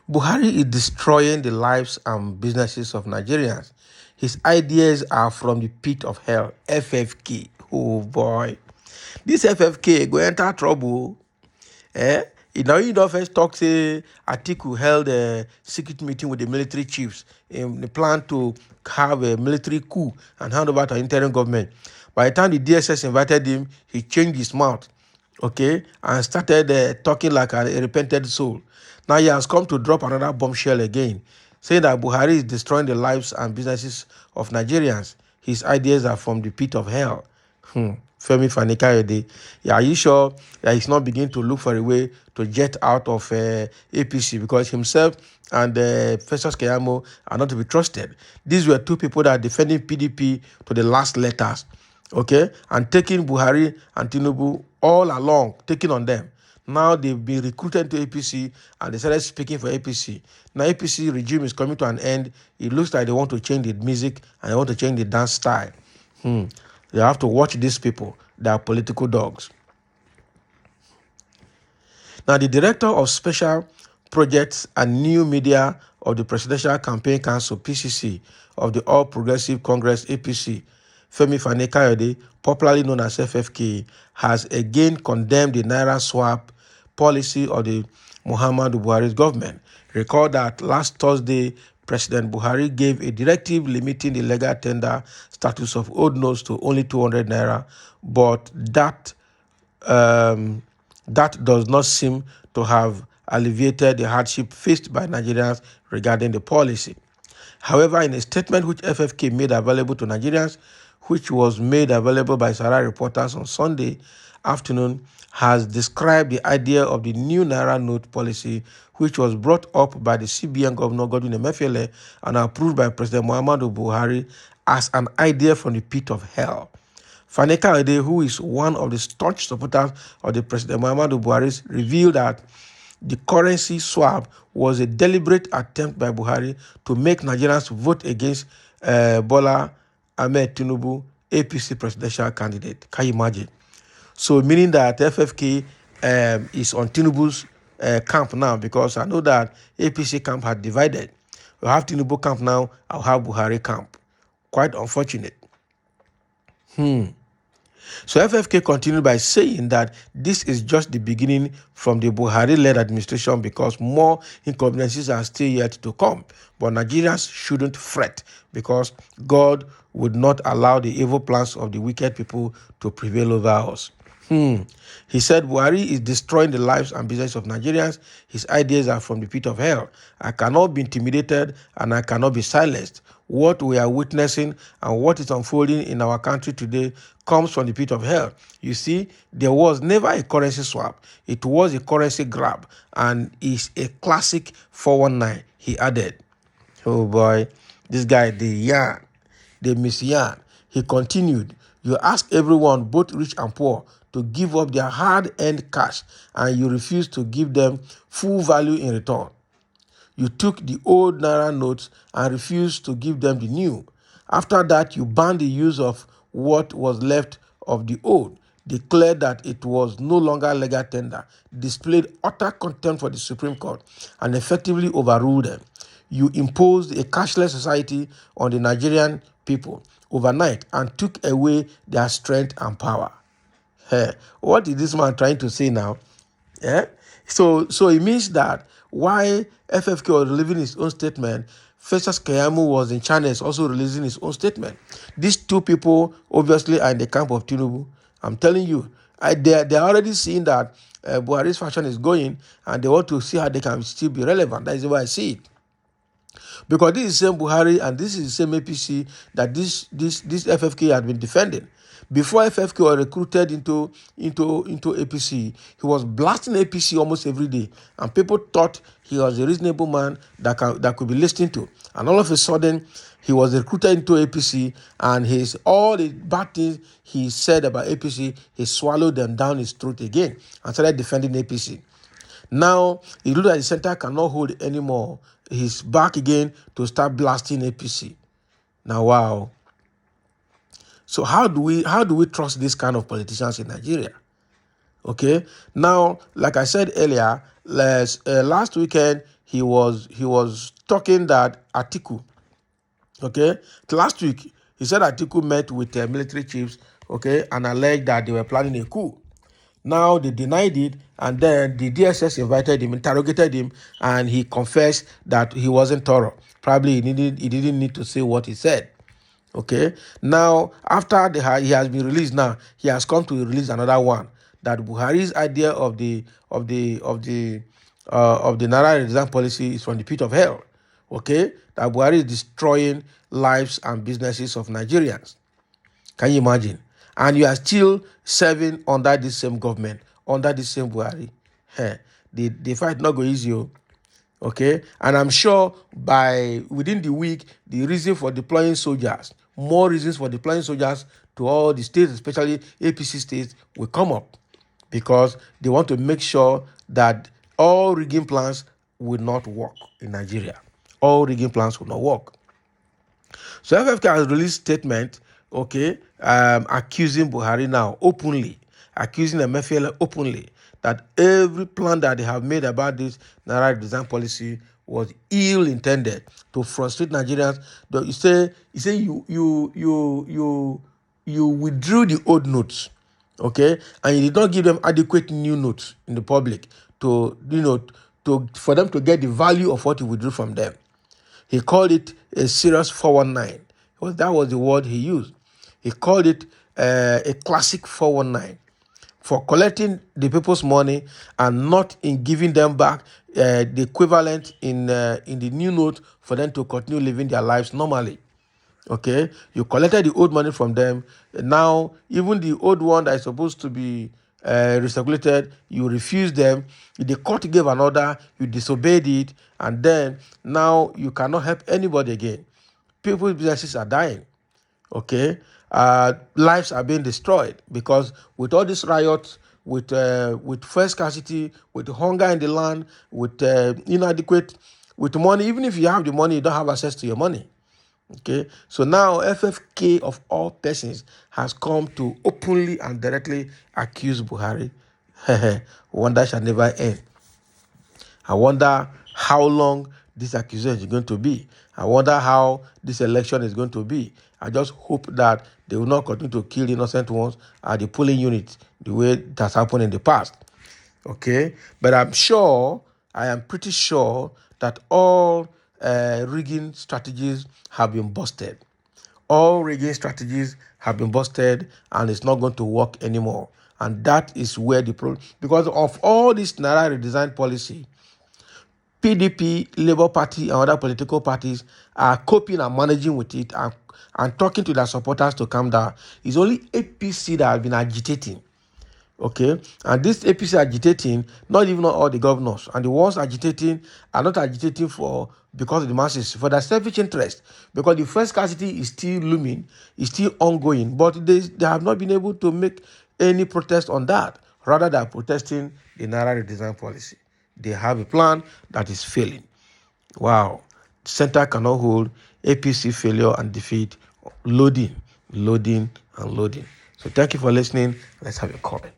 Buhari is destroying the lives and businesses of Nigerians. His ideas are from the pit of hell. FFK. Oh boy. This FFK go enter trouble. Eh? You know, first talk say Atiku held a secret meeting with the military chiefs in the plan to have a military coup and hand over to interim government. By the time the DSS invited him, he changed his mouth, okay, and started talking like a repented soul. Now he has come to drop another bombshell again, saying that Buhari is destroying the lives and businesses of Nigerians. His ideas are from the pit of hell. Femi Fani-Kayode, are you sure that he's not beginning to look for a way to jet out of APC, because himself and Festus Keyamo are not to be trusted? These were two people that are defending PDP to the last letters, okay, and taking Buhari and Tinubu all along, taking on them. Now they've been recruited to APC and they started speaking for APC. Now APC regime is coming to an end. It looks like they want to change the music and they want to change the dance style. You have to watch these people. They are political dogs. Now, the director of special projects and new media of the Presidential Campaign Council, PCC, of the All Progressive Congress, APC, Femi Fani-Kayode, popularly known as FFK, has again condemned the Naira swap policy of the Muhammadu Buhari's government. Recall that last Thursday, President Buhari gave a directive limiting the legal tender status of old notes to only 200 naira, but that does not seem to have alleviated the hardship faced by Nigerians regarding the policy. However, in a statement which FFK made available to Nigerians, which was made available by Sarah reporters on Sunday afternoon, has described the idea of the new Naira note policy, which was brought up by the CBN Governor Godwin Emefiele and approved by President Muhammadu Buhari, as an idea from the pit of hell. Fani-Kayode, who is one of the staunch supporters of the President Muhammadu Buhari, revealed that the currency swap was a deliberate attempt by Buhari to make Nigerians vote against Bola Ahmed Tinubu, APC presidential candidate. Can you imagine? So meaning that FFK is on Tinubu's camp now, because I know that APC camp had divided. We have Tinubu camp now, I'll have Buhari camp. Quite unfortunate. So FFK continued by saying that this is just the beginning from the Buhari-led administration, because more inconveniences are still yet to come. But Nigerians shouldn't fret, because God would not allow the evil plans of the wicked people to prevail over us. He said Buhari is destroying the lives and business of Nigerians. His ideas are from the pit of hell. I cannot be intimidated and I cannot be silenced. What we are witnessing and what is unfolding in our country today comes from the pit of hell. You see, there was never a currency swap. It was a currency grab, and is a classic 419, he added. Oh boy, this guy, the Miss Yan. He continued, you ask everyone, both rich and poor, to give up their hard-earned cash, and you refuse to give them full value in return. You took the old Naira notes and refused to give them the new. After that, you banned the use of what was left of the old, declared that it was no longer legal tender, displayed utter contempt for the Supreme Court, and effectively overruled them. You imposed a cashless society on the Nigerian people overnight and took away their strength and power. What is this man trying to say now? So it means that while FFK was releasing his own statement, Festus Keyamo was in channels also releasing his own statement. These two people obviously are in the camp of Tinubu. I'm telling you, they're already seeing that Buhari's fashion is going, and they want to see how they can still be relevant. That is why I see it. Because this is the same Buhari and this is the same APC that this FFK had been defending. Before FFK was recruited into APC, he was blasting APC almost every day, and people thought he was a reasonable man that could be listened to. And all of a sudden, he was recruited into APC, and all the bad things he said about APC, he swallowed them down his throat again and started defending APC. Now, he looks like the center cannot hold anymore. He's back again to start blasting APC. Now, wow. So how do we trust this kind of politicians in Nigeria? Okay. Now, like I said earlier, last weekend he was talking that Atiku. Okay. Last week he said Atiku met with military chiefs. Okay, and alleged that they were planning a coup. Now they denied it, and then the DSS invited him, interrogated him, and he confessed that he wasn't thorough. Probably he didn't need to say what he said. Okay. Now, after he has been released, now he has come to release another one, that Buhari's idea of the Naira reserve policy is from the pit of hell. Okay, that Buhari is destroying lives and businesses of Nigerians. Can you imagine? And you are still serving under this same government, under this same Buhari. Hey, the fight not go easy. Okay, and I'm sure by within the week, the reason for deploying soldiers, more reasons for deploying soldiers to all the states, especially APC states, will come up, because they want to make sure that all rigging plans will not work in Nigeria. All rigging plans will not work. So FFK has released statement, okay, accusing Buhari now openly, accusing Emefiele openly, that every plan that they have made about this Naira design policy was ill-intended to frustrate Nigerians. You withdrew the old notes, okay, and you did not give them adequate new notes in the public to for them to get the value of what you withdrew from them. He called it a serious 419. That was the word he used. He called it a classic 419 for collecting the people's money and not in giving them back the equivalent in the new note for them to continue living their lives normally. Okay, you collected the old money from them. Now, even the old one that is supposed to be recirculated, you refused them. The court gave an order, you disobeyed it, and then now you cannot help anybody again. People's businesses are dying. Okay, lives are being destroyed because with all these riots, with fuel scarcity, with hunger in the land, with inadequate, with money. Even if you have the money, you don't have access to your money. Okay, so now FFK of all persons has come to openly and directly accuse Buhari. Wonder shall never end. I wonder how long this accusation is going to be. I wonder how this election is going to be. I just hope that they will not continue to kill innocent ones at the polling unit the way it has happened in the past. Okay, but I am pretty sure that all rigging strategies have been busted. All rigging strategies have been busted, and it's not going to work anymore. And that is where the problem, because of all this Naira redesign policy, PDP, Labour Party, and other political parties are coping and managing with it and talking to their supporters to calm down. It's only APC that has been agitating. Okay, and this APC agitating, not even all the governors, and the ones agitating are not agitating because of the masses, for their selfish interest, because the fuel scarcity is still looming, is still ongoing, but they have not been able to make any protest on that. Rather, they are protesting the Naira redesign policy. They have a plan that is failing. Wow, center cannot hold, APC failure and defeat, loading, and loading. So thank you for listening. Let's have a comment.